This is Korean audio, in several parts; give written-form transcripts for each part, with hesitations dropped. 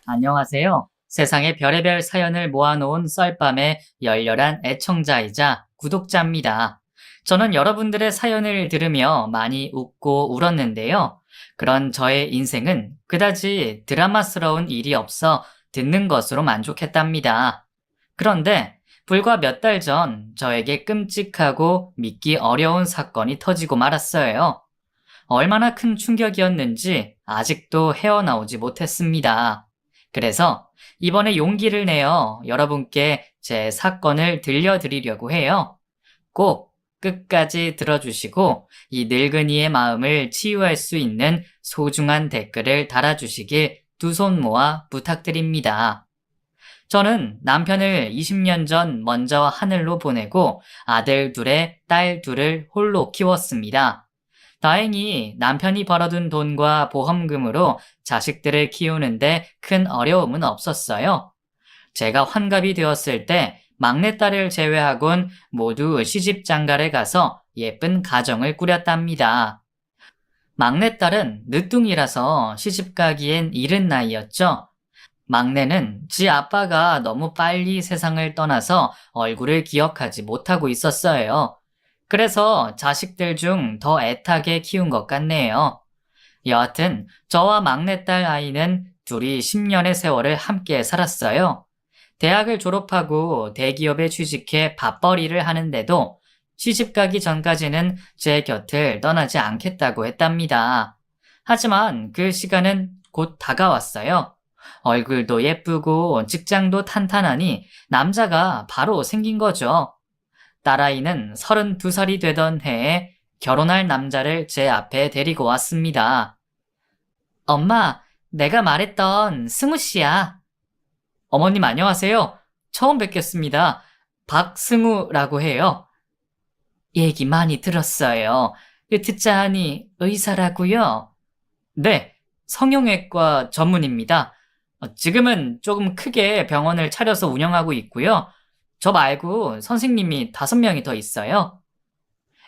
안녕하세요. 세상의 별의별 사연을 모아놓은 썰밤의 열렬한 애청자이자 구독자입니다. 저는 여러분들의 사연을 들으며 많이 웃고 울었는데요. 그런 저의 인생은 그다지 드라마스러운 일이 없어 듣는 것으로 만족했답니다. 그런데 불과 몇 달 전 저에게 끔찍하고 믿기 어려운 사건이 터지고 말았어요. 얼마나 큰 충격이었는지 아직도 헤어나오지 못했습니다. 그래서 이번에 용기를 내어 여러분께 제 사건을 들려드리려고 해요. 꼭 끝까지 들어주시고 이 늙은이의 마음을 치유할 수 있는 소중한 댓글을 달아주시길 두 손 모아 부탁드립니다. 저는 남편을 20년 전 먼저 하늘로 보내고 아들 둘에 딸 둘을 홀로 키웠습니다. 다행히 남편이 벌어둔 돈과 보험금으로 자식들을 키우는데 큰 어려움은 없었어요. 제가 환갑이 되었을 때 막내딸을 제외하곤 모두 시집장가를 가서 예쁜 가정을 꾸렸답니다. 막내딸은 늦둥이라서 시집가기엔 이른 나이였죠. 막내는 지 아빠가 너무 빨리 세상을 떠나서 얼굴을 기억하지 못하고 있었어요. 그래서 자식들 중 더 애타게 키운 것 같네요. 여하튼 저와 막내딸 아이는 둘이 10년의 세월을 함께 살았어요. 대학을 졸업하고 대기업에 취직해 밥벌이를 하는데도 시집가기 전까지는 제 곁을 떠나지 않겠다고 했답니다. 하지만 그 시간은 곧 다가왔어요. 얼굴도 예쁘고 직장도 탄탄하니 남자가 바로 생긴 거죠. 딸아이는 32살이 되던 해에 결혼할 남자를 제 앞에 데리고 왔습니다. 엄마, 내가 말했던 승우 씨야. 어머님 안녕하세요. 처음 뵙겠습니다. 박승우라고 해요. 얘기 많이 들었어요. 듣자 하니 의사라고요? 네, 성형외과 전문입니다. 지금은 조금 크게 병원을 차려서 운영하고 있고요. 저 말고 선생님이 5명이 더 있어요.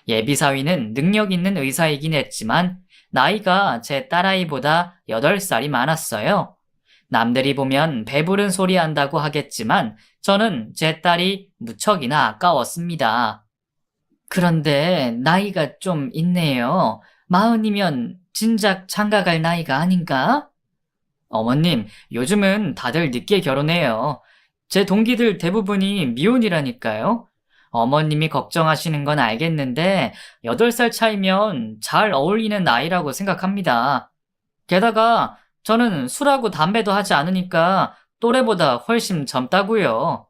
예비사위는 능력 있는 의사이긴 했지만 나이가 제 딸아이보다 8살이 많았어요. 남들이 보면 배부른 소리 한다고 하겠지만 저는 제 딸이 무척이나 아까웠습니다. 그런데 나이가 좀 있네요. 40이면 진작 장가갈 나이가 아닌가? 어머님, 요즘은 다들 늦게 결혼해요. 제 동기들 대부분이 미혼이라니까요. 어머님이 걱정하시는 건 알겠는데 8살 차이면 잘 어울리는 나이라고 생각합니다. 게다가 저는 술하고 담배도 하지 않으니까 또래보다 훨씬 젊다고요.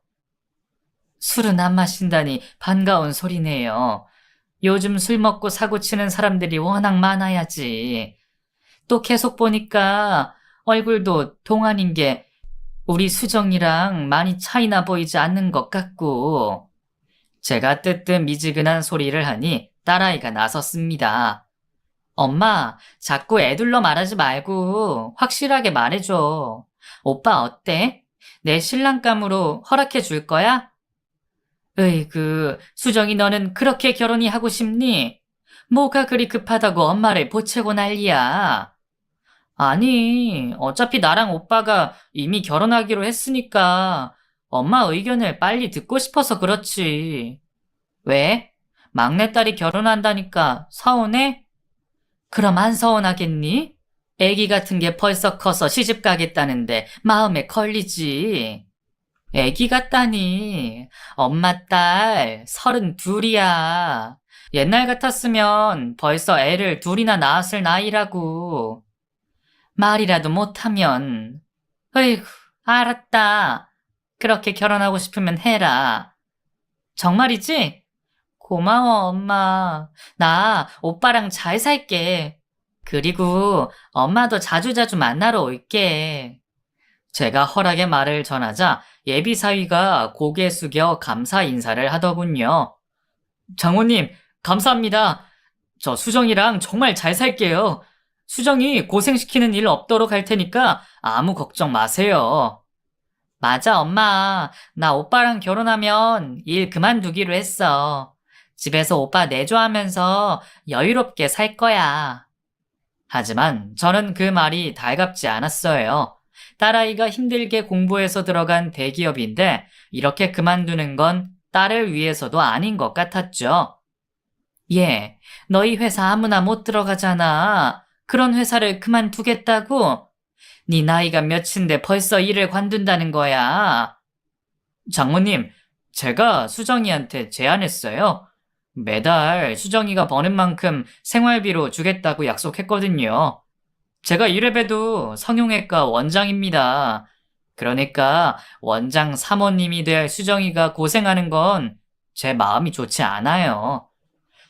술은 안 마신다니 반가운 소리네요. 요즘 술 먹고 사고 치는 사람들이 워낙 많아야지. 또 계속 보니까 얼굴도 동안인 게 우리 수정이랑 많이 차이나 보이지 않는 것 같고. 제가 뜨뜻미지근한 소리를 하니 딸아이가 나섰습니다. 엄마, 자꾸 애둘러 말하지 말고 확실하게 말해줘. 오빠 어때? 내 신랑감으로 허락해 줄 거야? 으이그, 수정이 너는 그렇게 결혼이 하고 싶니? 뭐가 그리 급하다고 엄마를 보채고 난리야. 아니, 어차피 나랑 오빠가 이미 결혼하기로 했으니까 엄마 의견을 빨리 듣고 싶어서 그렇지. 왜? 막내딸이 결혼한다니까 서운해? 그럼 안 서운하겠니? 애기 같은 게 벌써 커서 시집 가겠다는데 마음에 걸리지. 애기 같다니. 엄마 딸 32이야. 옛날 같았으면 벌써 애를 둘이나 낳았을 나이라고. 말이라도 못하면. 어이구, 알았다. 그렇게 결혼하고 싶으면 해라. 정말이지? 고마워, 엄마. 나 오빠랑 잘 살게. 그리고 엄마도 자주자주 만나러 올게. 제가 허락의 말을 전하자 예비사위가 고개 숙여 감사 인사를 하더군요. 장모님, 감사합니다. 저 수정이랑 정말 잘 살게요. 수정이 고생시키는 일 없도록 할 테니까 아무 걱정 마세요. 맞아, 엄마. 나 오빠랑 결혼하면 일 그만두기로 했어. 집에서 오빠 내조하면서 여유롭게 살 거야. 하지만 저는 그 말이 달갑지 않았어요. 딸아이가 힘들게 공부해서 들어간 대기업인데 이렇게 그만두는 건 딸을 위해서도 아닌 것 같았죠. 얘, 너희 회사 아무나 못 들어가잖아. 그런 회사를 그만두겠다고? 네 나이가 몇인데 벌써 일을 관둔다는 거야. 장모님, 제가 수정이한테 제안했어요. 매달 수정이가 버는 만큼 생활비로 주겠다고 약속했거든요. 제가 이래봬도 성형외과 원장입니다. 그러니까 원장 사모님이 될 수정이가 고생하는 건 제 마음이 좋지 않아요.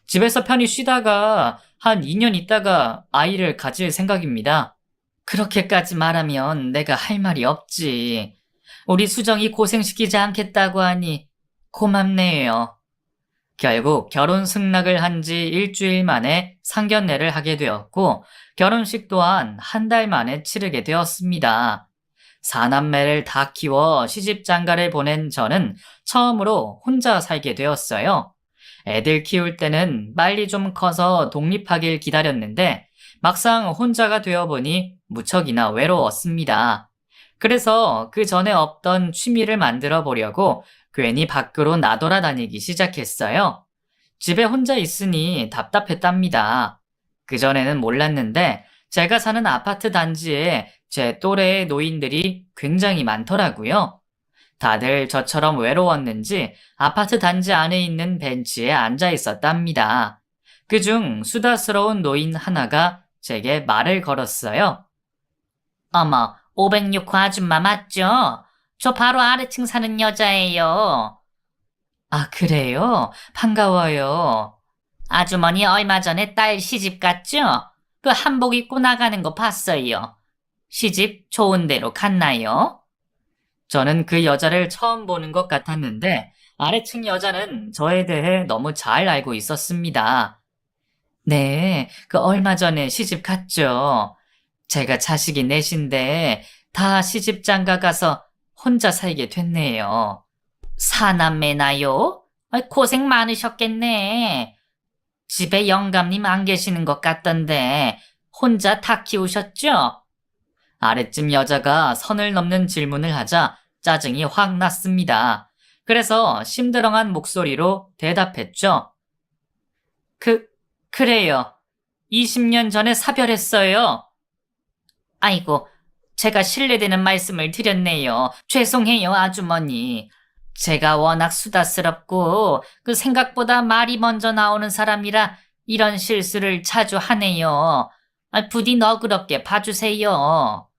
집에서 편히 쉬다가 한 2년 있다가 아이를 가질 생각입니다. 그렇게까지 말하면 내가 할 말이 없지. 우리 수정이 고생시키지 않겠다고 하니 고맙네요. 결국 결혼 승낙을 한 지 일주일 만에 상견례를 하게 되었고 결혼식 또한 한 달 만에 치르게 되었습니다. 사남매를 다 키워 시집장가를 보낸 저는 처음으로 혼자 살게 되었어요. 애들 키울 때는 빨리 좀 커서 독립하길 기다렸는데 막상 혼자가 되어보니 무척이나 외로웠습니다. 그래서 그 전에 없던 취미를 만들어 보려고 괜히 밖으로 나돌아다니기 시작했어요. 집에 혼자 있으니 답답했답니다. 그전에는 몰랐는데 제가 사는 아파트 단지에 제 또래의 노인들이 굉장히 많더라고요. 다들 저처럼 외로웠는지 아파트 단지 안에 있는 벤치에 앉아 있었답니다. 그중 수다스러운 노인 하나가 제게 말을 걸었어요. 어머, 506호 아줌마 맞죠? 저 바로 아래층 사는 여자예요. 아, 그래요? 반가워요. 아주머니 얼마 전에 딸 시집 갔죠? 그 한복 입고 나가는 거 봤어요. 시집 좋은 데로 갔나요? 저는 그 여자를 처음 보는 것 같았는데 아래층 여자는 저에 대해 너무 잘 알고 있었습니다. 네, 그 얼마 전에 시집 갔죠. 제가 자식이 넷인데 다 시집 장가 가서 혼자 살게 됐네요. 사남매나요? 고생 많으셨겠네. 집에 영감님 안 계시는 것 같던데 혼자 다 키우셨죠? 아래쯤 여자가 선을 넘는 질문을 하자 짜증이 확 났습니다. 그래서 심드렁한 목소리로 대답했죠. 그래요. 20년 전에 사별했어요. 아이고, 제가 실례되는 말씀을 드렸네요. 죄송해요, 아주머니. 제가 워낙 수다스럽고 그 생각보다 말이 먼저 나오는 사람이라 이런 실수를 자주 하네요. 부디 너그럽게 봐주세요.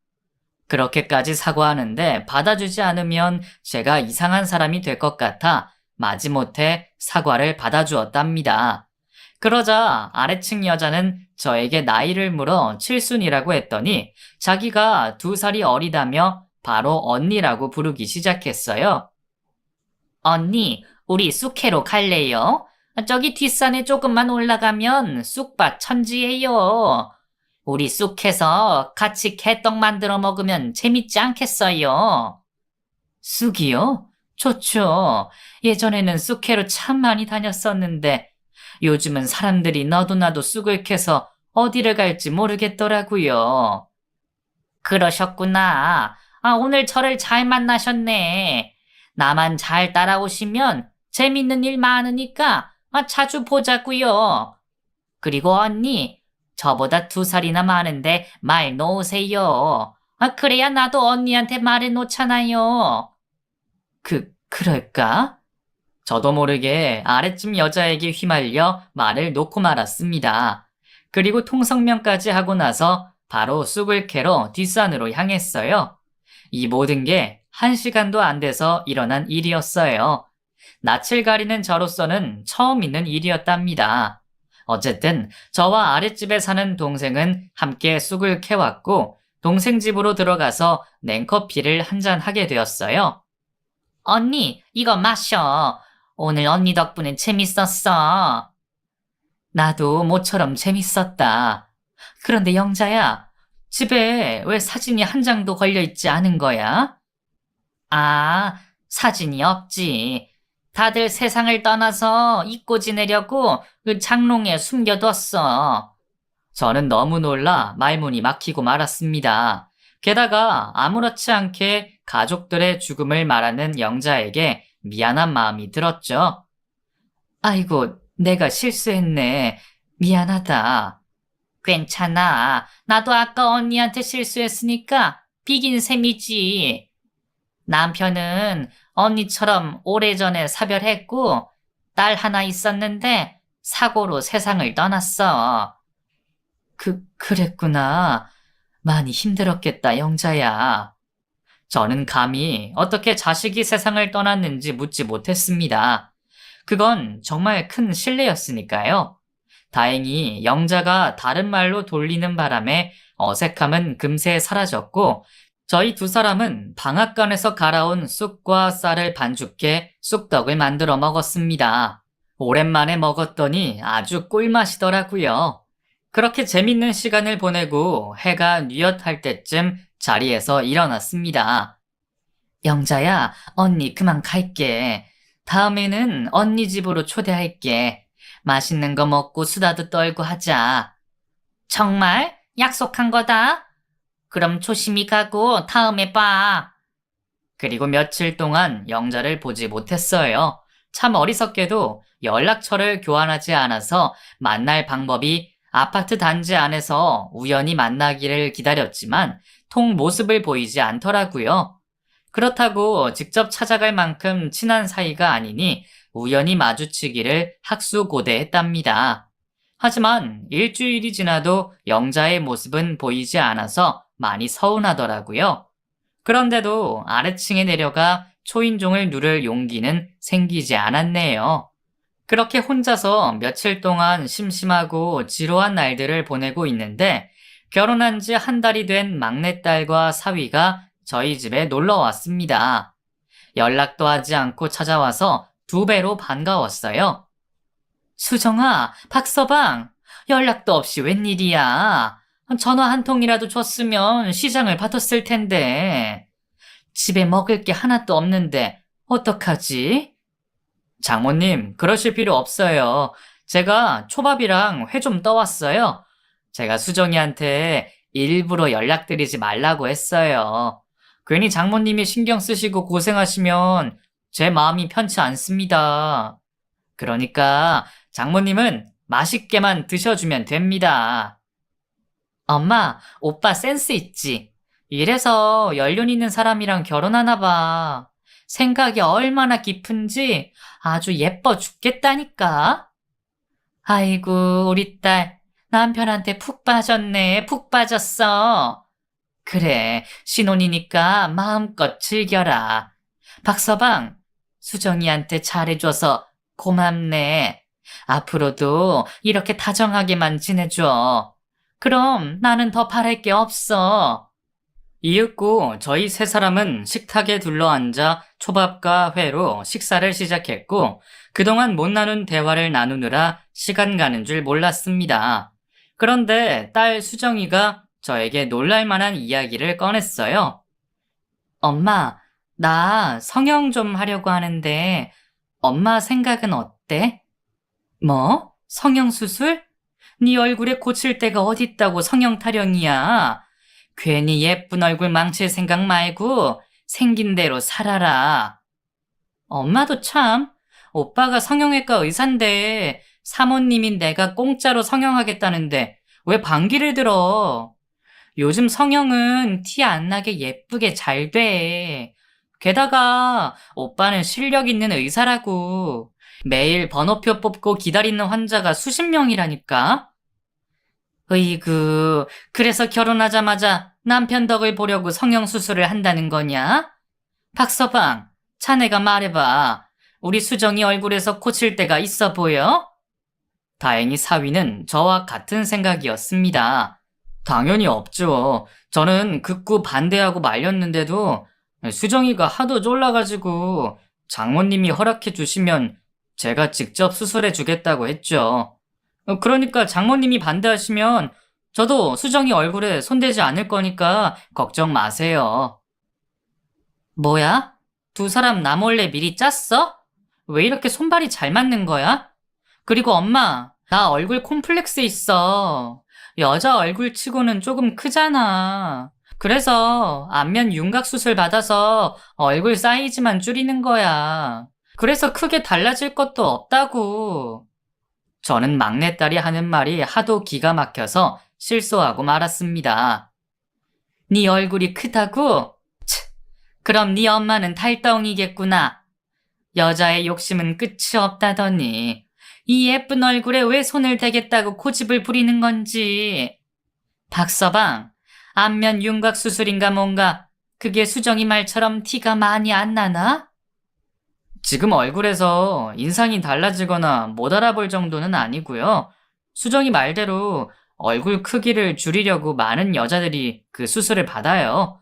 그렇게까지 사과하는데 받아주지 않으면 제가 이상한 사람이 될 것 같아 마지못해 사과를 받아주었답니다. 그러자 아래층 여자는 저에게 나이를 물어 칠순이라고 했더니 자기가 2살이 어리다며 바로 언니라고 부르기 시작했어요. 언니, 우리 쑥캐로 갈래요? 저기 뒷산에 조금만 올라가면 쑥밭 천지예요. 우리 쑥해서 같이 개떡 만들어 먹으면 재밌지 않겠어요? 쑥이요? 좋죠. 예전에는 쑥캐로 참 많이 다녔었는데 요즘은 사람들이 너도 나도 쑥을 캐서 어디를 갈지 모르겠더라고요. 그러셨구나. 오늘 저를 잘 만나셨네. 나만 잘 따라오시면 재밌는 일 많으니까 자주 보자고요. 그리고 언니, 저보다 2살이나 많은데 말 놓으세요. 그래야 나도 언니한테 말해 놓잖아요. 그럴까? 저도 모르게 아래쯤 여자에게 휘말려 말을 놓고 말았습니다. 그리고 통성명까지 하고 나서 바로 쑥을 캐러 뒷산으로 향했어요. 이 모든 게 1시간도 안 돼서 일어난 일이었어요. 낯을 가리는 저로서는 처음 있는 일이었답니다. 어쨌든 저와 아랫집에 사는 동생은 함께 쑥을 캐왔고 동생 집으로 들어가서 냉커피를 한잔 하게 되었어요. 언니, 이거 마셔. 오늘 언니 덕분에 재밌었어. 나도 모처럼 재밌었다. 그런데 영자야, 집에 왜 사진이 한 장도 걸려있지 않은 거야? 사진이 없지. 다들 세상을 떠나서 잊고 지내려고 그 장롱에 숨겨뒀어. 저는 너무 놀라 말문이 막히고 말았습니다. 게다가 아무렇지 않게 가족들의 죽음을 말하는 영자에게 미안한 마음이 들었죠. 아이고, 내가 실수했네. 미안하다. 괜찮아. 나도 아까 언니한테 실수했으니까 비긴 셈이지. 남편은 언니처럼 오래전에 사별했고 딸 하나 있었는데 사고로 세상을 떠났어. 그랬구나. 많이 힘들었겠다, 영자야. 저는 감히 어떻게 자식이 세상을 떠났는지 묻지 못했습니다. 그건 정말 큰 실례였으니까요. 다행히 영자가 다른 말로 돌리는 바람에 어색함은 금세 사라졌고, 저희 두 사람은 방앗간에서 갈아온 쑥과 쌀을 반죽해 쑥떡을 만들어 먹었습니다. 오랜만에 먹었더니 아주 꿀맛이더라고요. 그렇게 재밌는 시간을 보내고 해가 뉘엿할 때쯤 자리에서 일어났습니다. 영자야, 언니 그만 갈게. 다음에는 언니 집으로 초대할게. 맛있는 거 먹고 수다도 떨고 하자. 정말? 약속한 거다? 그럼 조심히 가고 다음에 봐. 그리고 며칠 동안 영자를 보지 못했어요. 참 어리석게도 연락처를 교환하지 않아서 만날 방법이 아파트 단지 안에서 우연히 만나기를 기다렸지만 통 모습을 보이지 않더라고요. 그렇다고 직접 찾아갈 만큼 친한 사이가 아니니 우연히 마주치기를 학수고대했답니다. 하지만 일주일이 지나도 영자의 모습은 보이지 않아서 많이 서운하더라고요. 그런데도 아래층에 내려가 초인종을 누를 용기는 생기지 않았네요. 그렇게 혼자서 며칠 동안 심심하고 지루한 날들을 보내고 있는데 결혼한 지 한 달이 된 막내딸과 사위가 저희 집에 놀러 왔습니다. 연락도 하지 않고 찾아와서 2배로 반가웠어요. 수정아, 박서방, 연락도 없이 웬일이야. 전화 한 통이라도 줬으면 시장을 받았을 텐데. 집에 먹을 게 하나도 없는데 어떡하지? 장모님, 그러실 필요 없어요. 제가 초밥이랑 회 좀 떠왔어요. 제가 수정이한테 일부러 연락드리지 말라고 했어요. 괜히 장모님이 신경 쓰시고 고생하시면 제 마음이 편치 않습니다. 그러니까 장모님은 맛있게만 드셔주면 됩니다. 엄마, 오빠 센스 있지? 이래서 연륜 있는 사람이랑 결혼하나 봐. 생각이 얼마나 깊은지 아주 예뻐 죽겠다니까. 아이고, 우리 딸 남편한테 푹 빠졌네. 푹 빠졌어. 그래, 신혼이니까 마음껏 즐겨라. 박서방, 수정이한테 잘해줘서 고맙네. 앞으로도 이렇게 다정하게만 지내줘. 그럼 나는 더 바랄 게 없어. 이윽고 저희 세 사람은 식탁에 둘러앉아 초밥과 회로 식사를 시작했고 그동안 못 나눈 대화를 나누느라 시간 가는 줄 몰랐습니다. 그런데 딸 수정이가 저에게 놀랄만한 이야기를 꺼냈어요. 엄마, 나 성형 좀 하려고 하는데 엄마 생각은 어때? 뭐? 성형수술? 네 얼굴에 고칠 데가 어딨다고 성형 타령이야. 괜히 예쁜 얼굴 망칠 생각 말고 생긴 대로 살아라. 엄마도 참, 오빠가 성형외과 의사인데 사모님인 내가 공짜로 성형하겠다는데 왜 반기를 들어? 요즘 성형은 티 안 나게 예쁘게 잘 돼. 게다가 오빠는 실력 있는 의사라고. 매일 번호표 뽑고 기다리는 환자가 수십 명이라니까. 으이구, 그래서 결혼하자마자 남편 덕을 보려고 성형수술을 한다는 거냐? 박서방, 자네가 말해봐. 우리 수정이 얼굴에서 고칠 데가 있어 보여? 다행히 사위는 저와 같은 생각이었습니다. 당연히 없죠. 저는 극구 반대하고 말렸는데도 수정이가 하도 졸라가지고 장모님이 허락해 주시면 제가 직접 수술해 주겠다고 했죠. 그러니까 장모님이 반대하시면 저도 수정이 얼굴에 손대지 않을 거니까 걱정 마세요. 뭐야? 두 사람 나 몰래 미리 짰어? 왜 이렇게 손발이 잘 맞는 거야? 그리고 엄마, 나 얼굴 콤플렉스 있어. 여자 얼굴 치고는 조금 크잖아. 그래서 안면 윤곽 수술 받아서 얼굴 사이즈만 줄이는 거야. 그래서 크게 달라질 것도 없다고. 저는 막내딸이 하는 말이 하도 기가 막혀서 실소하고 말았습니다. 네 얼굴이 크다고? 치, 그럼 네 엄마는 달덩이겠구나. 여자의 욕심은 끝이 없다더니 이 예쁜 얼굴에 왜 손을 대겠다고 고집을 부리는 건지. 박서방, 안면 윤곽 수술인가 뭔가 그게 수정이 말처럼 티가 많이 안 나나? 지금 얼굴에서 인상이 달라지거나 못 알아볼 정도는 아니고요. 수정이 말대로 얼굴 크기를 줄이려고 많은 여자들이 그 수술을 받아요.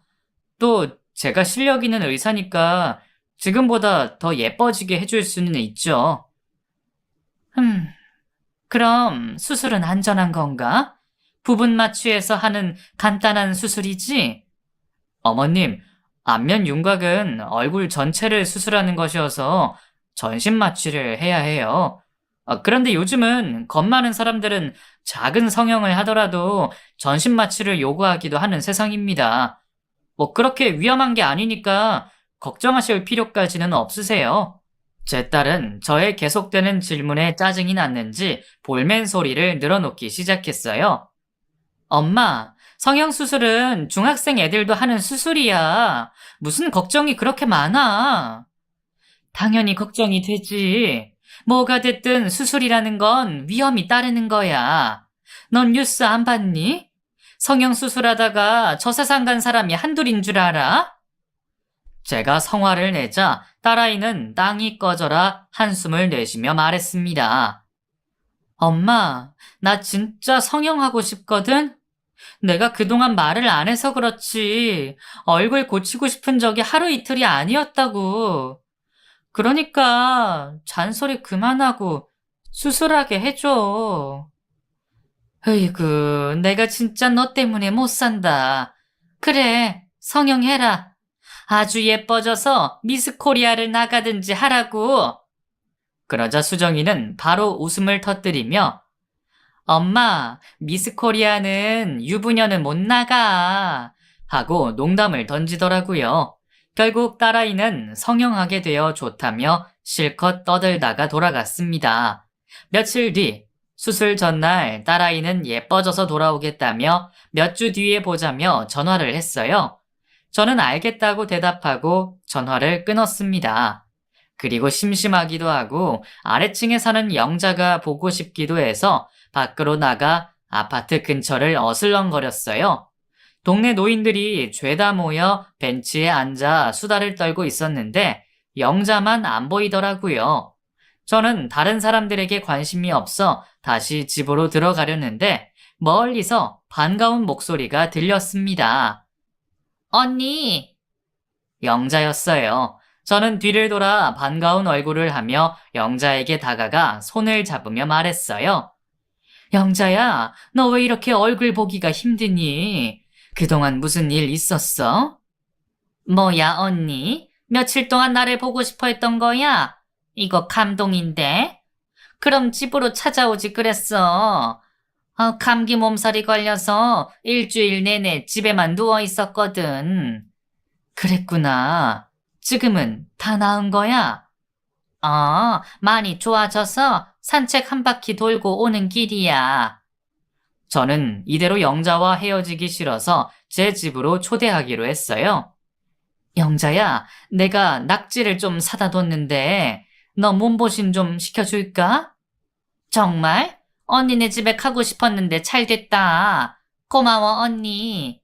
또 제가 실력 있는 의사니까 지금보다 더 예뻐지게 해줄 수는 있죠. 흠, 그럼 수술은 안전한 건가? 부분 마취해서 하는 간단한 수술이지? 어머님, 안면 윤곽은 얼굴 전체를 수술하는 것이어서 전신 마취를 해야 해요. 그런데 요즘은 겁 많은 사람들은 작은 성형을 하더라도 전신 마취를 요구하기도 하는 세상입니다. 뭐 그렇게 위험한 게 아니니까 걱정하실 필요까지는 없으세요. 제 딸은 저의 계속되는 질문에 짜증이 났는지 볼멘 소리를 늘어놓기 시작했어요. 엄마, 성형수술은 중학생 애들도 하는 수술이야. 무슨 걱정이 그렇게 많아? 당연히 걱정이 되지. 뭐가 됐든 수술이라는 건 위험이 따르는 거야. 넌 뉴스 안 봤니? 성형수술하다가 저 세상 간 사람이 한둘인 줄 알아? 제가 성화를 내자 딸아이는 땅이 꺼져라 한숨을 내쉬며 말했습니다. 엄마, 나 진짜 성형하고 싶거든? 내가 그동안 말을 안 해서 그렇지. 얼굴 고치고 싶은 적이 하루 이틀이 아니었다고. 그러니까 잔소리 그만하고 수술하게 해줘. 으이구, 내가 진짜 너 때문에 못 산다. 그래, 성형해라. 아주 예뻐져서 미스 코리아를 나가든지 하라고. 그러자 수정이는 바로 웃음을 터뜨리며 엄마, 미스 코리아는 유부녀는 못 나가. 하고 농담을 던지더라고요. 결국 딸아이는 성형하게 되어 좋다며 실컷 떠들다가 돌아갔습니다. 며칠 뒤, 수술 전날 딸아이는 예뻐져서 돌아오겠다며 몇 주 뒤에 보자며 전화를 했어요. 저는 알겠다고 대답하고 전화를 끊었습니다. 그리고 심심하기도 하고 아래층에 사는 영자가 보고 싶기도 해서 밖으로 나가 아파트 근처를 어슬렁거렸어요. 동네 노인들이 죄다 모여 벤치에 앉아 수다를 떨고 있었는데 영자만 안 보이더라고요. 저는 다른 사람들에게 관심이 없어 다시 집으로 들어가려는데 멀리서 반가운 목소리가 들렸습니다. 언니! 영자였어요. 저는 뒤를 돌아 반가운 얼굴을 하며 영자에게 다가가 손을 잡으며 말했어요. 영자야, 너 왜 이렇게 얼굴 보기가 힘드니? 그동안 무슨 일 있었어? 뭐야, 언니? 며칠 동안 나를 보고 싶어 했던 거야? 이거 감동인데? 그럼 집으로 찾아오지 그랬어. 감기 몸살이 걸려서 일주일 내내 집에만 누워 있었거든. 그랬구나. 지금은 다 나은 거야? 많이 좋아져서 산책 한 바퀴 돌고 오는 길이야. 저는 이대로 영자와 헤어지기 싫어서 제 집으로 초대하기로 했어요. 영자야, 내가 낙지를 좀 사다 뒀는데 너 몸보신 좀 시켜줄까? 정말? 언니네 집에 가고 싶었는데 잘 됐다. 고마워, 언니.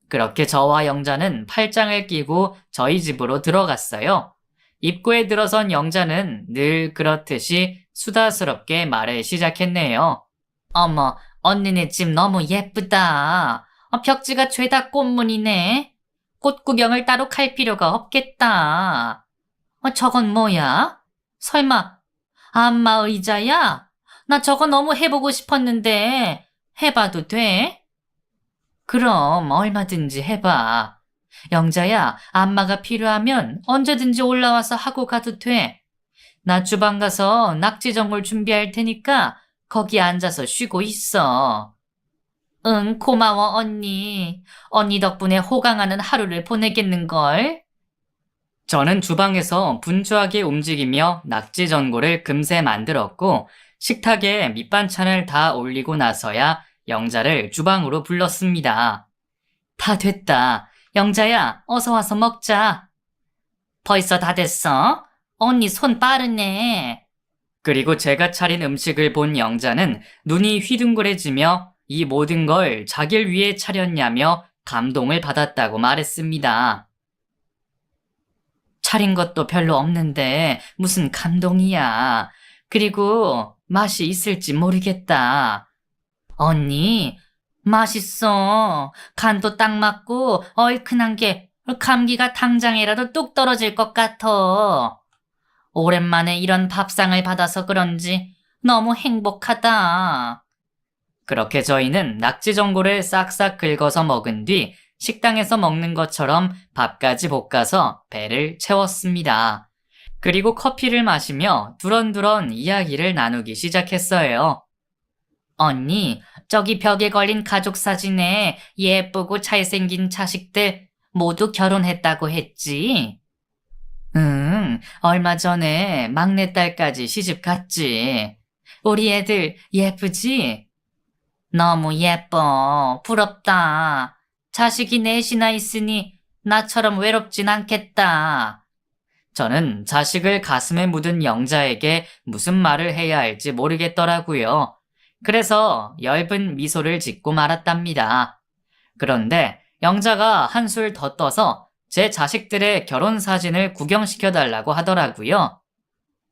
그렇게 저와 영자는 팔짱을 끼고 저희 집으로 들어갔어요. 입구에 들어선 영자는 늘 그렇듯이 수다스럽게 말을 시작했네요. 어머, 언니네 집 너무 예쁘다. 벽지가 죄다 꽃무늬네. 꽃 구경을 따로 갈 필요가 없겠다. 저건 뭐야? 설마 안마 의자야? 나 저거 너무 해보고 싶었는데 해봐도 돼? 그럼 얼마든지 해봐. 영자야, 안마가 필요하면 언제든지 올라와서 하고 가도 돼. 나 주방 가서 낙지전골 준비할 테니까 거기 앉아서 쉬고 있어. 응, 고마워, 언니. 언니 덕분에 호강하는 하루를 보내겠는걸? 저는 주방에서 분주하게 움직이며 낙지 전골을 금세 만들었고, 식탁에 밑반찬을 다 올리고 나서야 영자를 주방으로 불렀습니다. 다 됐다. 영자야, 어서 와서 먹자. 벌써 다 됐어? 언니 손 빠르네. 그리고 제가 차린 음식을 본 영자는 눈이 휘둥그레지며 이 모든 걸 자길 위해 차렸냐며 감동을 받았다고 말했습니다. 차린 것도 별로 없는데 무슨 감동이야. 그리고 맛이 있을지 모르겠다. 언니, 맛있어. 간도 딱 맞고 얼큰한 게 감기가 당장이라도 뚝 떨어질 것 같아. 오랜만에 이런 밥상을 받아서 그런지 너무 행복하다. 그렇게 저희는 낙지 전골을 싹싹 긁어서 먹은 뒤 식당에서 먹는 것처럼 밥까지 볶아서 배를 채웠습니다. 그리고 커피를 마시며 두런두런 이야기를 나누기 시작했어요. 언니, 저기 벽에 걸린 가족 사진에 예쁘고 잘생긴 자식들 모두 결혼했다고 했지? 응, 얼마 전에 막내딸까지 시집 갔지. 우리 애들 예쁘지? 너무 예뻐. 부럽다. 자식이 넷이나 있으니 나처럼 외롭진 않겠다. 저는 자식을 가슴에 묻은 영자에게 무슨 말을 해야 할지 모르겠더라고요. 그래서 엷은 미소를 짓고 말았답니다. 그런데 영자가 한술 더 떠서 제 자식들의 결혼 사진을 구경시켜달라고 하더라고요.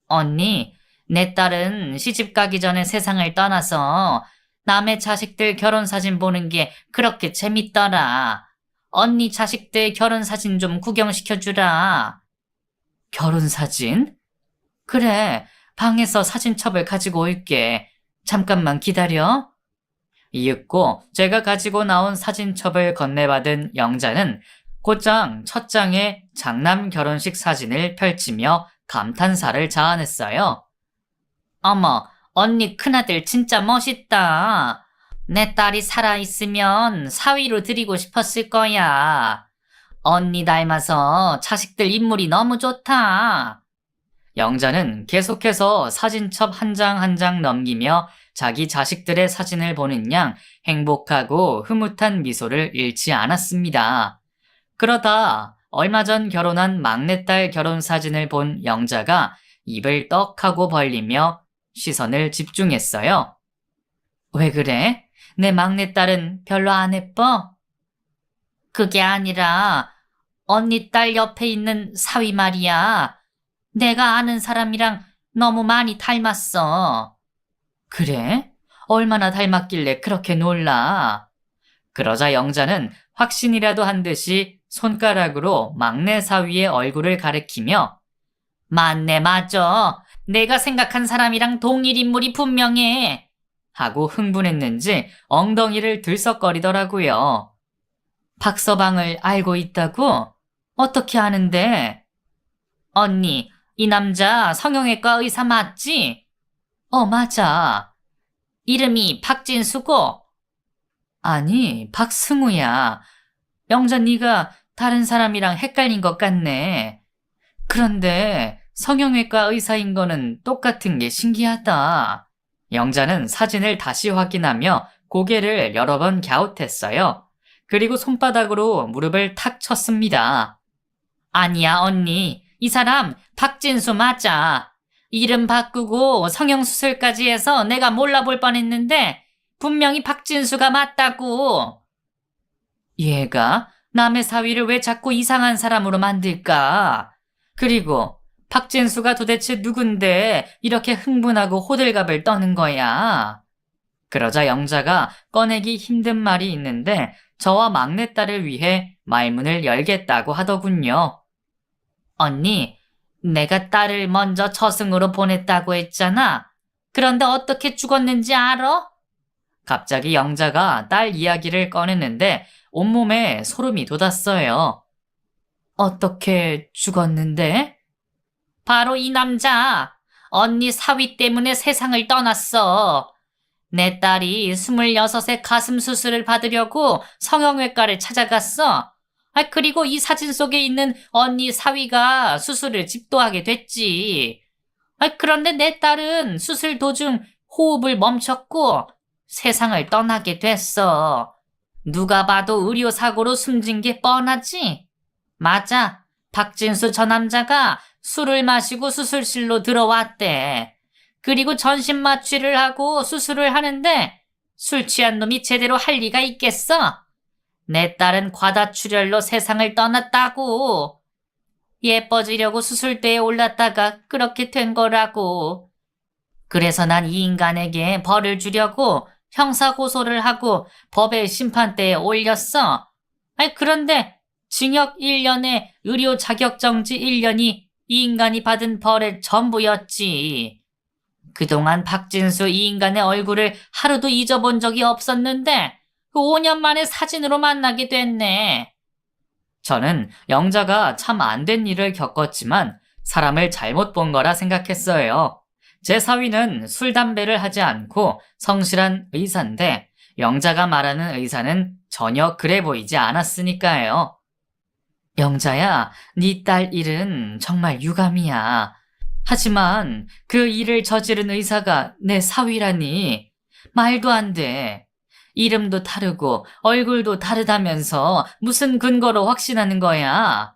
언니, 내 딸은 시집 가기 전에 세상을 떠나서 남의 자식들 결혼 사진 보는 게 그렇게 재밌더라. 언니 자식들 결혼 사진 좀 구경시켜주라. 결혼 사진? 그래, 방에서 사진첩을 가지고 올게. 잠깐만 기다려. 이윽고 제가 가지고 나온 사진첩을 건네받은 영자는 곧장 첫 장에 장남 결혼식 사진을 펼치며 감탄사를 자아냈어요. 어머, 언니 큰아들 진짜 멋있다. 내 딸이 살아있으면 사위로 드리고 싶었을 거야. 언니 닮아서 자식들 인물이 너무 좋다. 영자는 계속해서 사진첩 한 장 한 장 넘기며 자기 자식들의 사진을 보는 양 행복하고 흐뭇한 미소를 잃지 않았습니다. 그러다 얼마 전 결혼한 막내딸 결혼 사진을 본 영자가 입을 떡하고 벌리며 시선을 집중했어요. 왜 그래? 내 막내딸은 별로 안 예뻐? 그게 아니라 언니 딸 옆에 있는 사위 말이야. 내가 아는 사람이랑 너무 많이 닮았어. 그래? 얼마나 닮았길래 그렇게 놀라? 그러자 영자는 확신이라도 한 듯이 손가락으로 막내 사위의 얼굴을 가리키며 맞네, 맞아. 내가 생각한 사람이랑 동일 인물이 분명해. 하고 흥분했는지 엉덩이를 들썩거리더라고요. 박서방을 알고 있다고? 어떻게 아는데? 언니, 이 남자 성형외과 의사 맞지? 맞아. 이름이 박진수고? 아니, 박승우야. 영자 네가 다른 사람이랑 헷갈린 것 같네. 그런데 성형외과 의사인 거는 똑같은 게 신기하다. 영자는 사진을 다시 확인하며 고개를 여러 번 갸웃했어요. 그리고 손바닥으로 무릎을 탁 쳤습니다. 아니야, 언니. 이 사람 박진수 맞아. 이름 바꾸고 성형수술까지 해서 내가 몰라볼 뻔했는데 분명히 박진수가 맞다고. 얘가 남의 사위를 왜 자꾸 이상한 사람으로 만들까? 그리고 박진수가 도대체 누군데 이렇게 흥분하고 호들갑을 떠는 거야? 그러자 영자가 꺼내기 힘든 말이 있는데 저와 막내딸을 위해 말문을 열겠다고 하더군요. 언니, 내가 딸을 먼저 저승으로 보냈다고 했잖아. 그런데 어떻게 죽었는지 알아? 갑자기 영자가 딸 이야기를 꺼냈는데 온몸에 소름이 돋았어요. 어떻게 죽었는데? 바로 이 남자. 언니 사위 때문에 세상을 떠났어. 내 딸이 26에 가슴 수술을 받으려고 성형외과를 찾아갔어. 그리고 이 사진 속에 있는 언니 사위가 수술을 집도하게 됐지. 그런데 내 딸은 수술 도중 호흡을 멈췄고 세상을 떠나게 됐어. 누가 봐도 의료사고로 숨진 게 뻔하지? 맞아. 박진수 저 남자가 술을 마시고 수술실로 들어왔대. 그리고 전신 마취를 하고 수술을 하는데 술 취한 놈이 제대로 할 리가 있겠어? 내 딸은 과다출혈로 세상을 떠났다고. 예뻐지려고 수술대에 올랐다가 그렇게 된 거라고. 그래서 난 이 인간에게 벌을 주려고 형사고소를 하고 법의 심판대에 올렸어. 그런데 징역 1년에 의료 자격정지 1년이 이 인간이 받은 벌의 전부였지. 그동안 박진수 이 인간의 얼굴을 하루도 잊어본 적이 없었는데 5년 만에 사진으로 만나게 됐네. 저는 영자가 참 안 된 일을 겪었지만 사람을 잘못 본 거라 생각했어요. 제 사위는 술, 담배를 하지 않고 성실한 의사인데 영자가 말하는 의사는 전혀 그래 보이지 않았으니까요. 영자야, 네 딸 일은 정말 유감이야. 하지만 그 일을 저지른 의사가 내 사위라니 말도 안 돼. 이름도 다르고 얼굴도 다르다면서 무슨 근거로 확신하는 거야?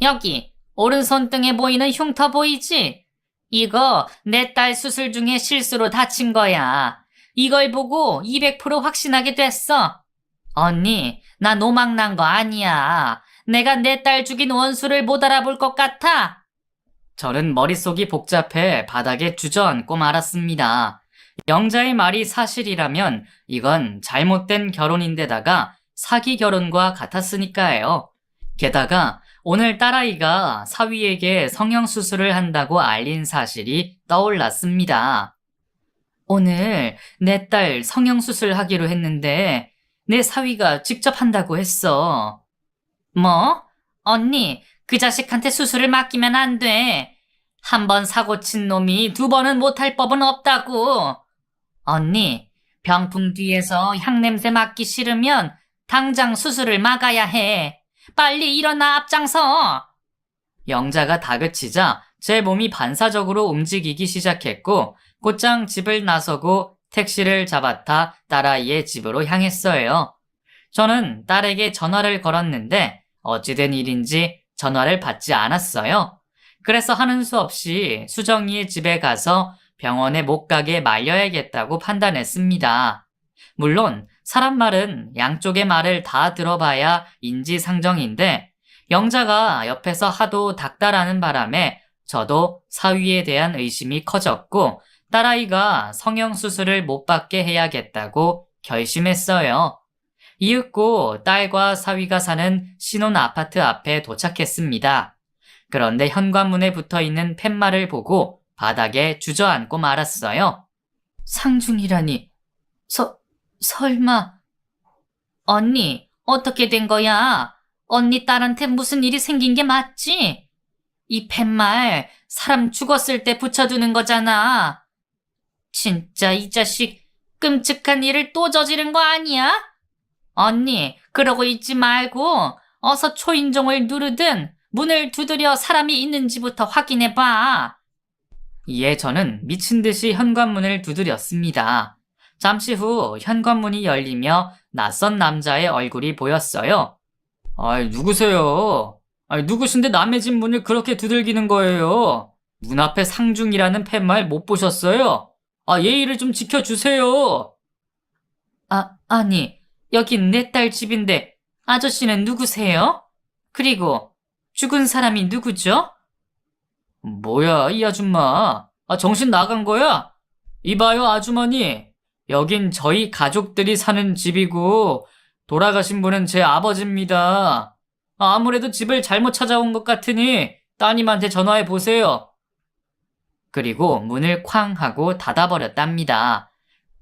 여기 오른손등에 보이는 흉터 보이지? 이거 내 딸 수술 중에 실수로 다친 거야. 이걸 보고 200% 확신하게 됐어. 언니, 나 노망난 거 아니야. 내가 내 딸 죽인 원수를 못 알아볼 것 같아. 저는 머릿속이 복잡해 바닥에 주저앉고 말았습니다. 영자의 말이 사실이라면 이건 잘못된 결혼인데다가 사기 결혼과 같았으니까요. 게다가 오늘 딸아이가 사위에게 성형수술을 한다고 알린 사실이 떠올랐습니다. 오늘 내 딸 성형수술 하기로 했는데 내 사위가 직접 한다고 했어. 뭐? 언니, 그 자식한테 수술을 맡기면 안 돼. 한 번 사고 친 놈이 2번은 못할 법은 없다고. 언니, 병풍 뒤에서 향냄새 맡기 싫으면 당장 수술을 막아야 해. 빨리 일어나 앞장서. 영자가 다그치자 제 몸이 반사적으로 움직이기 시작했고 곧장 집을 나서고 택시를 잡아타 딸아이의 집으로 향했어요. 저는 딸에게 전화를 걸었는데 어찌된 일인지 전화를 받지 않았어요. 그래서 하는 수 없이 수정이의 집에 가서 병원에 못 가게 말려야겠다고 판단했습니다. 물론 사람 말은 양쪽의 말을 다 들어봐야 인지상정인데 영자가 옆에서 하도 닥달하는 바람에 저도 사위에 대한 의심이 커졌고 딸아이가 성형수술을 못 받게 해야겠다고 결심했어요. 이윽고 딸과 사위가 사는 신혼 아파트 앞에 도착했습니다. 그런데 현관문에 붙어있는 팻말을 보고 바닥에 주저앉고 말았어요. 상중이라니, 설마. 언니, 어떻게 된 거야? 언니 딸한테 무슨 일이 생긴 게 맞지? 이 팻말 사람 죽었을 때 붙여두는 거잖아. 진짜 이 자식 끔찍한 일을 또 저지른 거 아니야? 언니, 그러고 있지 말고 어서 초인종을 누르든 문을 두드려 사람이 있는지부터 확인해봐. 이에 저는 미친 듯이 현관문을 두드렸습니다. 잠시 후 현관문이 열리며 낯선 남자의 얼굴이 보였어요. 누구세요? 누구신데 남의 집 문을 그렇게 두들기는 거예요? 문 앞에 상중이라는 팻말 못 보셨어요? 예의를 좀 지켜주세요. 아니, 여긴 내 딸 집인데 아저씨는 누구세요? 그리고 죽은 사람이 누구죠? 뭐야, 이 아줌마. 정신 나간 거야? 이봐요, 아주머니. 여긴 저희 가족들이 사는 집이고 돌아가신 분은 제 아버지입니다. 아무래도 집을 잘못 찾아온 것 같으니 따님한테 전화해 보세요. 그리고 문을 쾅 하고 닫아버렸답니다.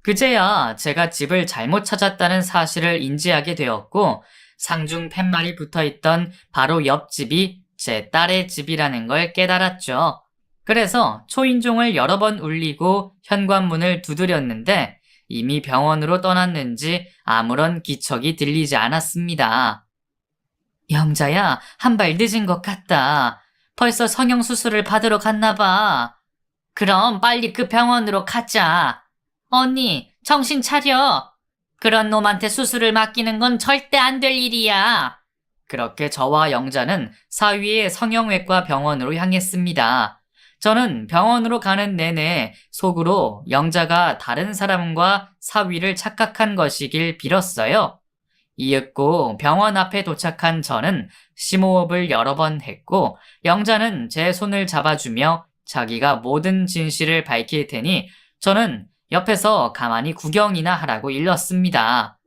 그제야 제가 집을 잘못 찾았다는 사실을 인지하게 되었고 상중 팻말이 붙어있던 바로 옆집이 제 딸의 집이라는 걸 깨달았죠. 그래서 초인종을 여러 번 울리고 현관문을 두드렸는데 이미 병원으로 떠났는지 아무런 기척이 들리지 않았습니다. 영자야, 한 발 늦은 것 같다. 벌써 성형수술을 받으러 갔나 봐. 그럼 빨리 그 병원으로 가자. 언니, 정신 차려. 그런 놈한테 수술을 맡기는 건 절대 안 될 일이야. 그렇게 저와 영자는 사위의 성형외과 병원으로 향했습니다. 저는 병원으로 가는 내내 속으로 영자가 다른 사람과 사위를 착각한 것이길 빌었어요. 이윽고 병원 앞에 도착한 저는 심호흡을 여러 번 했고, 영자는 제 손을 잡아주며 자기가 모든 진실을 밝힐 테니 저는 옆에서 가만히 구경이나 하라고 일렀습니다.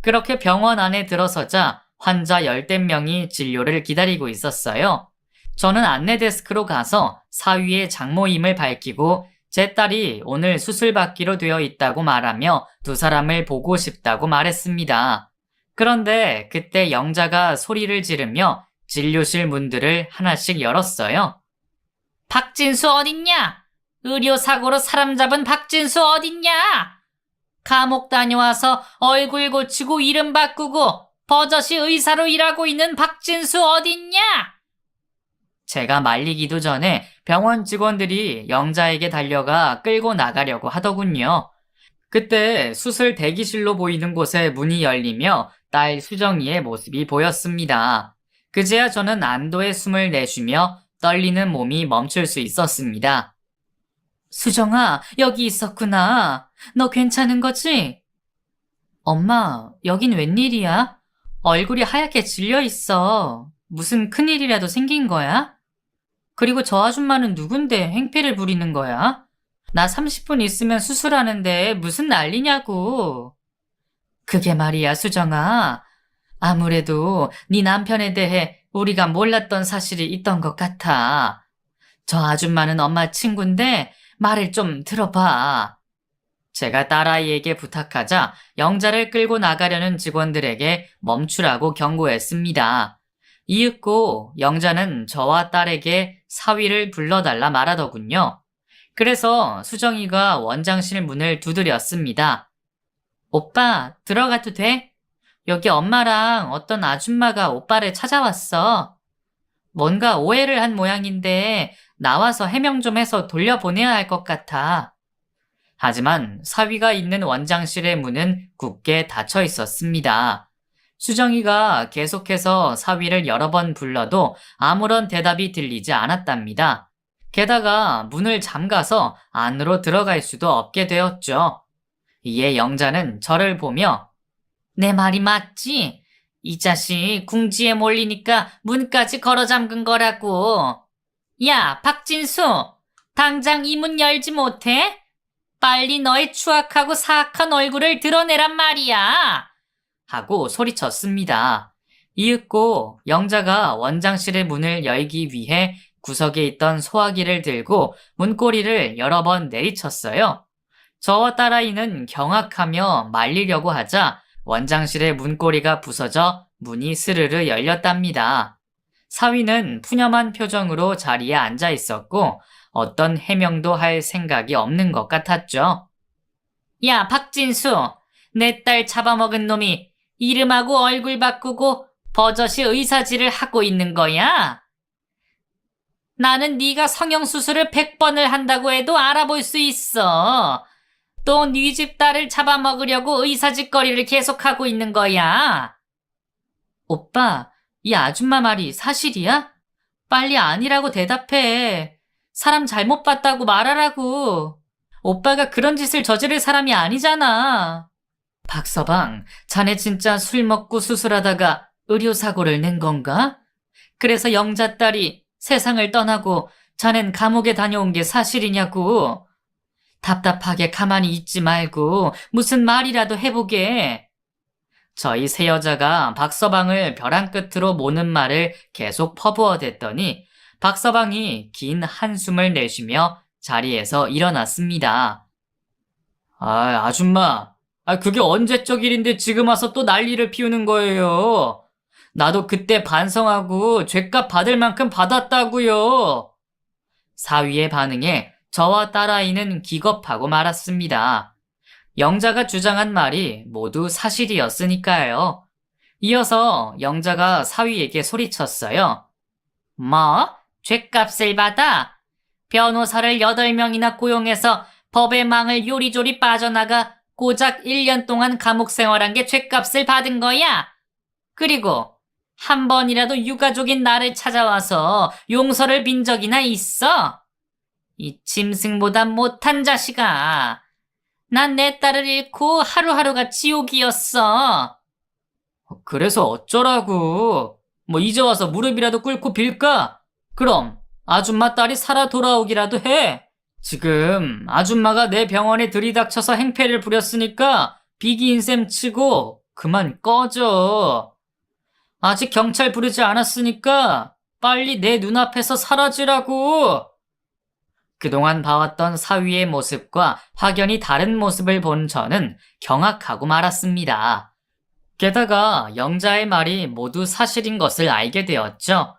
그렇게 병원 안에 들어서자 환자 열댓 명이 진료를 기다리고 있었어요. 저는 안내 데스크로 가서 사위의 장모임을 밝히고 제 딸이 오늘 수술받기로 되어 있다고 말하며 두 사람을 보고 싶다고 말했습니다. 그런데 그때 영자가 소리를 지르며 진료실 문들을 하나씩 열었어요. 박진수 어딨냐? 의료사고로 사람 잡은 박진수 어딨냐? 감옥 다녀와서 얼굴 고치고 이름 바꾸고 버젓이 의사로 일하고 있는 박진수 어딨냐? 제가 말리기도 전에 병원 직원들이 영자에게 달려가 끌고 나가려고 하더군요. 그때 수술 대기실로 보이는 곳에 문이 열리며 딸 수정이의 모습이 보였습니다. 그제야 저는 안도의 숨을 내쉬며 떨리는 몸이 멈출 수 있었습니다. 수정아, 여기 있었구나. 너 괜찮은 거지? 엄마, 여긴 웬일이야? 얼굴이 하얗게 질려 있어. 무슨 큰일이라도 생긴 거야? 그리고 저 아줌마는 누군데 행패를 부리는 거야? 나 30분 있으면 수술하는데 무슨 난리냐고. 그게 말이야, 수정아. 아무래도 네 남편에 대해 우리가 몰랐던 사실이 있던 것 같아. 저 아줌마는 엄마 친구인데 말을 좀 들어봐. 제가 딸아이에게 부탁하자 영자를 끌고 나가려는 직원들에게 멈추라고 경고했습니다. 이윽고 영자는 저와 딸에게 사위를 불러달라 말하더군요. 그래서 수정이가 원장실 문을 두드렸습니다. 오빠, 들어가도 돼? 여기 엄마랑 어떤 아줌마가 오빠를 찾아왔어. 뭔가 오해를 한 모양인데 나와서 해명 좀 해서 돌려보내야 할 것 같아. 하지만 사위가 있는 원장실의 문은 굳게 닫혀 있었습니다. 수정이가 계속해서 사위를 여러 번 불러도 아무런 대답이 들리지 않았답니다. 게다가 문을 잠가서 안으로 들어갈 수도 없게 되었죠. 이에 영자는 저를 보며 내 말이 맞지? 이 자식 궁지에 몰리니까 문까지 걸어 잠근 거라고. 야, 박진수, 당장 이 문 열지 못해? 빨리 너의 추악하고 사악한 얼굴을 드러내란 말이야. 하고 소리쳤습니다. 이윽고 영자가 원장실의 문을 열기 위해 구석에 있던 소화기를 들고 문고리를 여러 번 내리쳤어요. 저와 딸아이는 경악하며 말리려고 하자 원장실의 문고리가 부서져 문이 스르르 열렸답니다. 사위는 푸념한 표정으로 자리에 앉아 있었고 어떤 해명도 할 생각이 없는 것 같았죠. 야, 박진수, 내 딸 잡아먹은 놈이 이름하고 얼굴 바꾸고 버젓이 의사질을 하고 있는 거야? 나는 네가 성형수술을 100번을 한다고 해도 알아볼 수 있어. 또 네 집 딸을 잡아먹으려고 의사짓거리를 계속하고 있는 거야. 오빠, 이 아줌마 말이 사실이야? 빨리 아니라고 대답해. 사람 잘못 봤다고 말하라고. 오빠가 그런 짓을 저지를 사람이 아니잖아. 박서방, 자네 진짜 술 먹고 수술하다가 의료사고를 낸 건가? 그래서 영자 딸이 세상을 떠나고 자넨 감옥에 다녀온 게 사실이냐고. 답답하게 가만히 있지 말고 무슨 말이라도 해보게. 저희 세 여자가 박서방을 벼랑 끝으로 모는 말을 계속 퍼부어댔더니 박서방이 긴 한숨을 내쉬며 자리에서 일어났습니다. 아줌마, 그게 언제적 일인데 지금 와서 또 난리를 피우는 거예요. 나도 그때 반성하고 죗값 받을 만큼 받았다고요. 사위의 반응에 저와 딸아이는 기겁하고 말았습니다. 영자가 주장한 말이 모두 사실이었으니까요. 이어서 영자가 사위에게 소리쳤어요. 뭐? 죗값을 받아? 변호사를 8명이나 고용해서 법의 망을 요리조리 빠져나가 고작 1년 동안 감옥 생활한 게 죗값을 받은 거야? 그리고 한 번이라도 유가족인 나를 찾아와서 용서를 빈 적이나 있어? 이 짐승보다 못한 자식아. 난 내 딸을 잃고 하루하루가 지옥이었어. 그래서 어쩌라고? 뭐 이제 와서 무릎이라도 꿇고 빌까? 그럼 아줌마 딸이 살아 돌아오기라도 해. 지금 아줌마가 내 병원에 들이닥쳐서 행패를 부렸으니까 비기인 셈 치고 그만 꺼져. 아직 경찰 부르지 않았으니까 빨리 내 눈앞에서 사라지라고. 그동안 봐왔던 사위의 모습과 확연히 다른 모습을 본 저는 경악하고 말았습니다. 게다가 영자의 말이 모두 사실인 것을 알게 되었죠.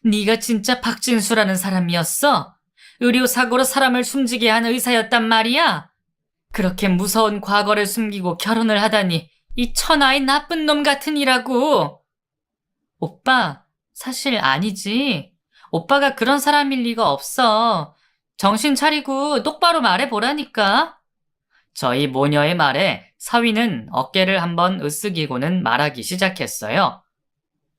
네가 진짜 박진수라는 사람이었어? 의료사고로 사람을 숨지게 한 의사였단 말이야? 그렇게 무서운 과거를 숨기고 결혼을 하다니 이 천하의 나쁜 놈 같으니라고. 오빠, 사실 아니지. 오빠가 그런 사람일 리가 없어. 정신 차리고 똑바로 말해보라니까. 저희 모녀의 말에 사위는 어깨를 한번 으쓱이고는 말하기 시작했어요.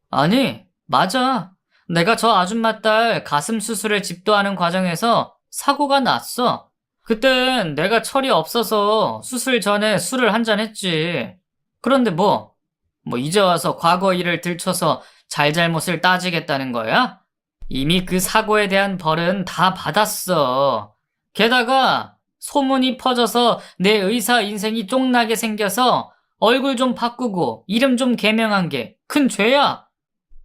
아니, 맞아. 내가 저 아줌마 딸 가슴 수술을 집도하는 과정에서 사고가 났어. 그땐 내가 철이 없어서 수술 전에 술을 한잔 했지. 그런데 뭐 이제 와서 과거 일을 들춰서 잘잘못을 따지겠다는 거야? 이미 그 사고에 대한 벌은 다 받았어. 게다가 소문이 퍼져서 내 의사 인생이 쫑나게 생겨서 얼굴 좀 바꾸고 이름 좀 개명한 게 큰 죄야.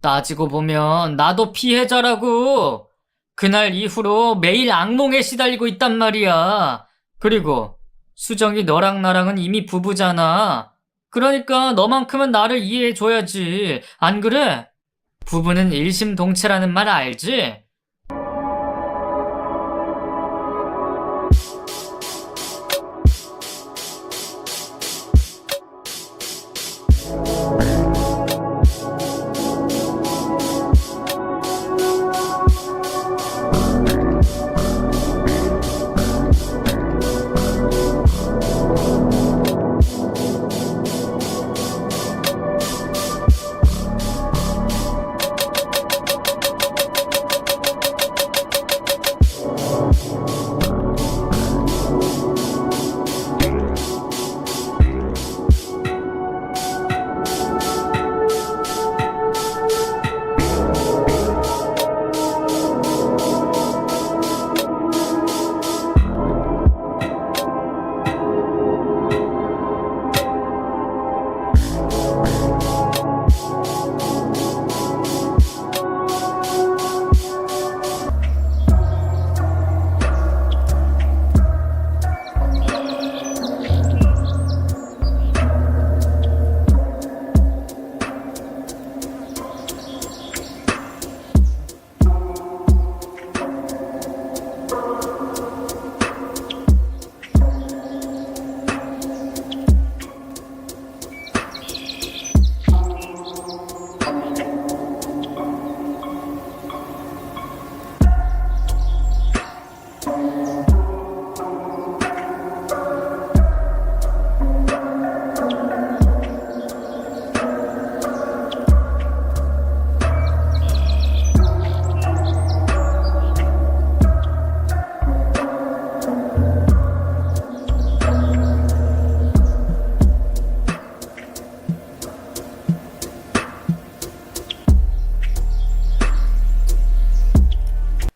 따지고 보면 나도 피해자라고. 그날 이후로 매일 악몽에 시달리고 있단 말이야. 그리고 수정이 너랑 나랑은 이미 부부잖아. 그러니까 너만큼은 나를 이해해줘야지. 안 그래? 부부는 일심동체라는 말 알지?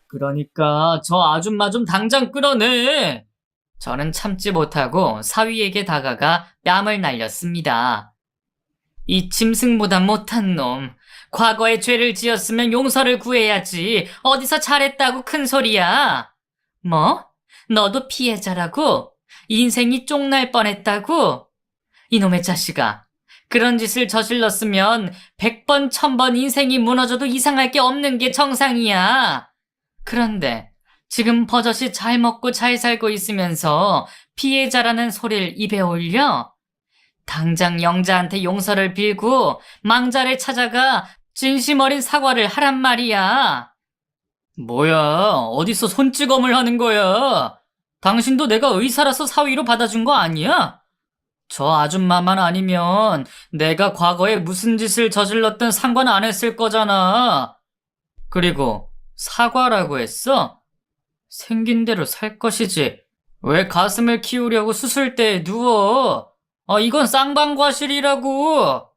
그러니까 저 아줌마 좀 당장 끌어내. 저는 참지 못하고 사위에게 다가가 뺨을 날렸습니다. 이 짐승보다 못한 놈. 과거에 죄를 지었으면 용서를 구해야지. 어디서 잘했다고 큰 소리야. 뭐? 너도 피해자라고? 인생이 쫑날 뻔했다고? 이놈의 자식아. 그런 짓을 저질렀으면 100번, 1000번 인생이 무너져도 이상할 게 없는 게 정상이야. 그런데 지금 버젓이 잘 먹고 잘 살고 있으면서 피해자라는 소리를 입에 올려? 당장 영자한테 용서를 빌고 망자를 찾아가 진심 어린 사과를 하란 말이야. 뭐야, 어디서 손찌검을 하는 거야? 당신도 내가 의사라서 사위로 받아준 거 아니야? 저 아줌마만 아니면 내가 과거에 무슨 짓을 저질렀든 상관 안 했을 거잖아. 그리고 사과라고 했어? 생긴 대로 살 것이지. 왜 가슴을 키우려고 수술대에 누워? 이건 쌍방과실이라고.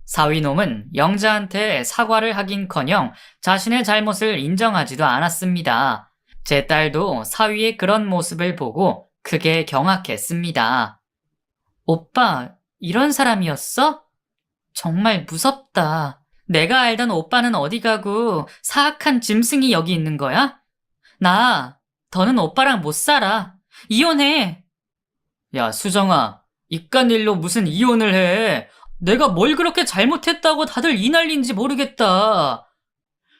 사위놈은 영자한테 사과를 하긴커녕 자신의 잘못을 인정하지도 않았습니다. 제 딸도 사위의 그런 모습을 보고 크게 경악했습니다. 오빠, 이런 사람이었어? 정말 무섭다. 내가 알던 오빠는 어디 가고 사악한 짐승이 여기 있는 거야? 더는 오빠랑 못 살아. 이혼해. 야, 수정아, 이깟 일로 무슨 이혼을 해. 내가 뭘 그렇게 잘못했다고 다들 이 난리인지 모르겠다.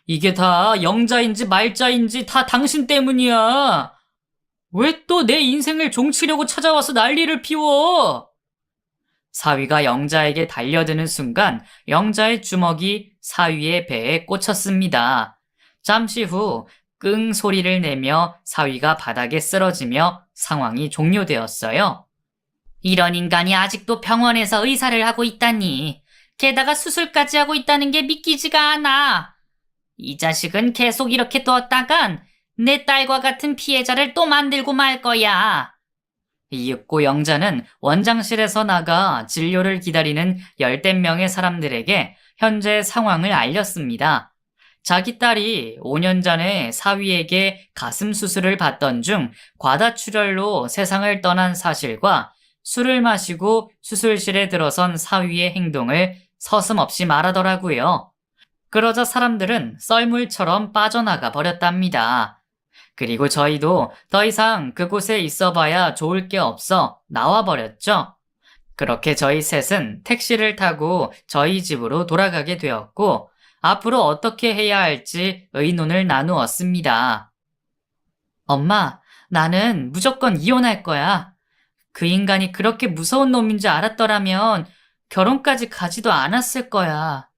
이게 다 영자인지 말자인지 다 당신 때문이야. 왜 또 내 인생을 종치려고 찾아와서 난리를 피워? 사위가 영자에게 달려드는 순간 영자의 주먹이 사위의 배에 꽂혔습니다. 잠시 후 끙 소리를 내며 사위가 바닥에 쓰러지며 상황이 종료되었어요. 이런 인간이 아직도 병원에서 의사를 하고 있다니. 게다가 수술까지 하고 있다는 게 믿기지가 않아. 이 자식은 계속 이렇게 뒀다간 내 딸과 같은 피해자를 또 만들고 말 거야. 이윽고 영자는 원장실에서 나가 진료를 기다리는 열댓 명의 사람들에게 현재 상황을 알렸습니다. 자기 딸이 5년 전에 사위에게 가슴 수술을 받던 중 과다출혈로 세상을 떠난 사실과 술을 마시고 수술실에 들어선 사위의 행동을 서슴없이 말하더라고요. 그러자 사람들은 썰물처럼 빠져나가 버렸답니다. 그리고 저희도 더 이상 그곳에 있어봐야 좋을 게 없어 나와버렸죠. 그렇게 저희 셋은 택시를 타고 저희 집으로 돌아가게 되었고 앞으로 어떻게 해야 할지 의논을 나누었습니다. 엄마, 나는 무조건 이혼할 거야. 그 인간이 그렇게 무서운 놈인지 알았더라면 결혼까지 가지도 않았을 거야.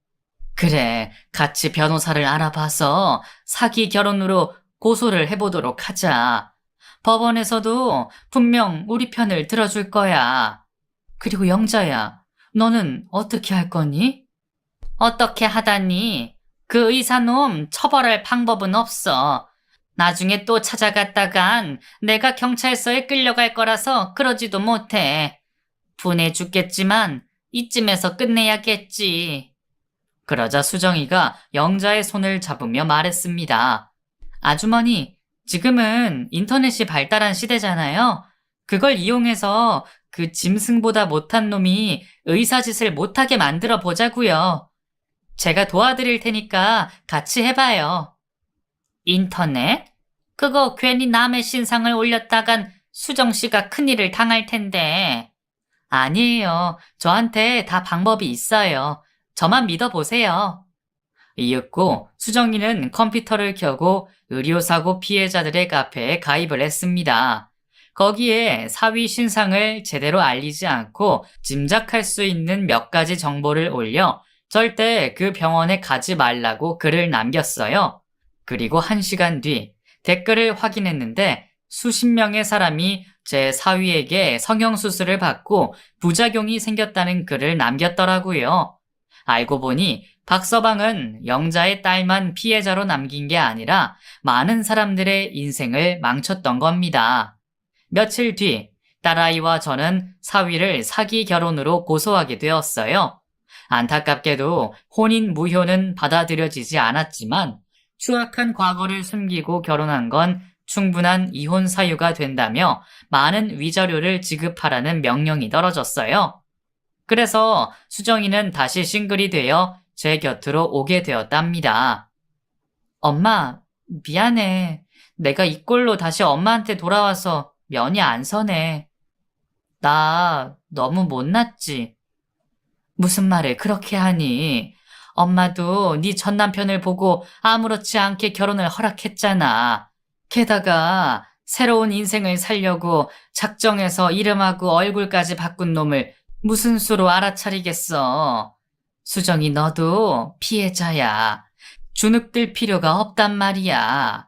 그래, 같이 변호사를 알아봐서 사기 결혼으로 고소를 해보도록 하자. 법원에서도 분명 우리 편을 들어줄 거야. 그리고 영자야, 너는 어떻게 할 거니? 어떻게 하다니? 그 의사놈 처벌할 방법은 없어. 나중에 또 찾아갔다간 내가 경찰서에 끌려갈 거라서 그러지도 못해. 분해 죽겠지만 이쯤에서 끝내야겠지. 그러자 수정이가 영자의 손을 잡으며 말했습니다. 아주머니, 지금은 인터넷이 발달한 시대잖아요. 그걸 이용해서 그 짐승보다 못한 놈이 의사짓을 못하게 만들어 보자고요. 제가 도와드릴 테니까 같이 해봐요. 인터넷? 그거 괜히 남의 신상을 올렸다간 수정씨가 큰일을 당할 텐데. 아니에요. 저한테 다 방법이 있어요. 저만 믿어보세요. 이윽고 수정이는 컴퓨터를 켜고 의료사고 피해자들의 카페에 가입을 했습니다. 거기에 사위 신상을 제대로 알리지 않고 짐작할 수 있는 몇 가지 정보를 올려 절대 그 병원에 가지 말라고 글을 남겼어요. 그리고 1시간 뒤 댓글을 확인했는데 수십 명의 사람이 제 사위에게 성형수술을 받고 부작용이 생겼다는 글을 남겼더라고요. 알고 보니 박서방은 영자의 딸만 피해자로 남긴 게 아니라 많은 사람들의 인생을 망쳤던 겁니다. 며칠 뒤 딸아이와 저는 사위를 사기 결혼으로 고소하게 되었어요. 안타깝게도 혼인 무효는 받아들여지지 않았지만 추악한 과거를 숨기고 결혼한 건 충분한 이혼 사유가 된다며 많은 위자료를 지급하라는 명령이 떨어졌어요. 그래서 수정이는 다시 싱글이 되어 제 곁으로 오게 되었답니다. 엄마, 미안해. 내가 이 꼴로 다시 엄마한테 돌아와서 면이 안 서네. 나 너무 못났지. 무슨 말을 그렇게 하니? 엄마도 네 전 남편을 보고 아무렇지 않게 결혼을 허락했잖아. 게다가 새로운 인생을 살려고 작정해서 이름하고 얼굴까지 바꾼 놈을 무슨 수로 알아차리겠어. 수정이 너도 피해자야. 주눅들 필요가 없단 말이야.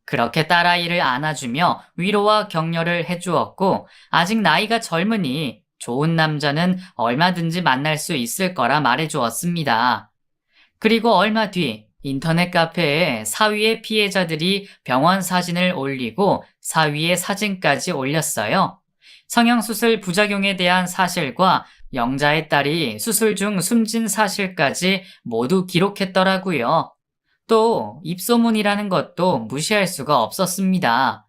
그렇게 딸아이를 안아주며 위로와 격려를 해주었고, 아직 나이가 젊으니 좋은 남자는 얼마든지 만날 수 있을 거라 말해주었습니다. 그리고 얼마 뒤 인터넷 카페에 사위의 피해자들이 병원 사진을 올리고 사위의 사진까지 올렸어요. 성형수술 부작용에 대한 사실과 영자의 딸이 수술 중 숨진 사실까지 모두 기록했더라고요. 또 입소문이라는 것도 무시할 수가 없었습니다.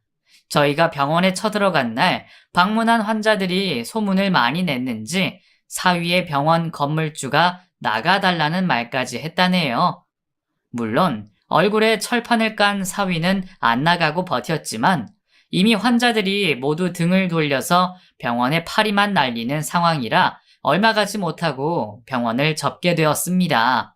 저희가 병원에 쳐들어간 날 방문한 환자들이 소문을 많이 냈는지 사위의 병원 건물주가 나가달라는 말까지 했다네요. 물론 얼굴에 철판을 깐 사위는 안 나가고 버텼지만 이미 환자들이 모두 등을 돌려서 병원에 파리만 날리는 상황이라 얼마 가지 못하고 병원을 접게 되었습니다.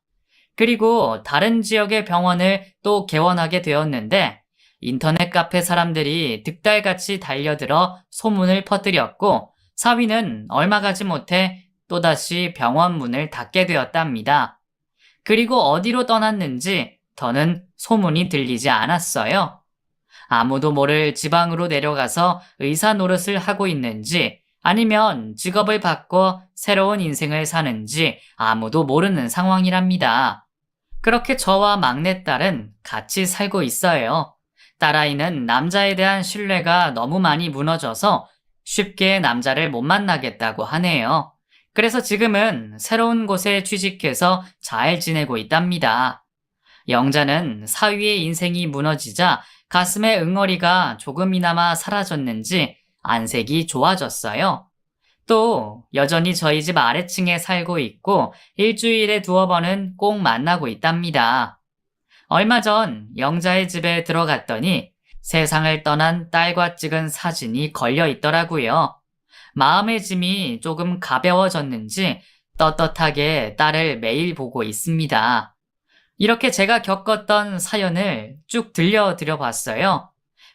그리고 다른 지역의 병원을 또 개원하게 되었는데 인터넷 카페 사람들이 득달같이 달려들어 소문을 퍼뜨렸고 사위는 얼마 가지 못해 또다시 병원 문을 닫게 되었답니다. 그리고 어디로 떠났는지 더는 소문이 들리지 않았어요. 아무도 모를 지방으로 내려가서 의사 노릇을 하고 있는지 아니면 직업을 바꿔 새로운 인생을 사는지 아무도 모르는 상황이랍니다. 그렇게 저와 막내딸은 같이 살고 있어요. 딸아이는 남자에 대한 신뢰가 너무 많이 무너져서 쉽게 남자를 못 만나겠다고 하네요. 그래서 지금은 새로운 곳에 취직해서 잘 지내고 있답니다. 영자는 사위의 인생이 무너지자 가슴의 응어리가 조금이나마 사라졌는지 안색이 좋아졌어요. 또 여전히 저희 집 아래층에 살고 있고 일주일에 2번은 꼭 만나고 있답니다. 얼마 전 영자의 집에 들어갔더니 세상을 떠난 딸과 찍은 사진이 걸려 있더라고요. 마음의 짐이 조금 가벼워졌는지 떳떳하게 딸을 매일 보고 있습니다. 이렇게 제가 겪었던 사연을 쭉 들려드려 봤어요.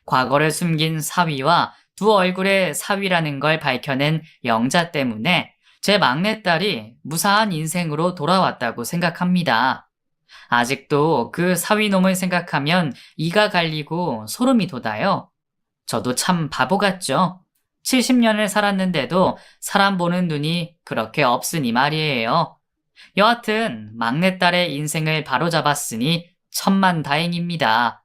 과거를 숨긴 사위와 두 얼굴의 사위라는 걸 밝혀낸 영자 때문에 제 막내딸이 무사한 인생으로 돌아왔다고 생각합니다. 아직도 그 사위놈을 생각하면 이가 갈리고 소름이 돋아요. 저도 참 바보 같죠? 70년을 살았는데도 사람 보는 눈이 그렇게 없으니 말이에요. 여하튼 막내딸의 인생을 바로잡았으니 천만다행입니다.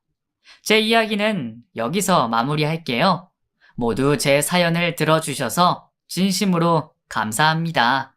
제 이야기는 여기서 마무리할게요. 모두 제 사연을 들어주셔서 진심으로 감사합니다.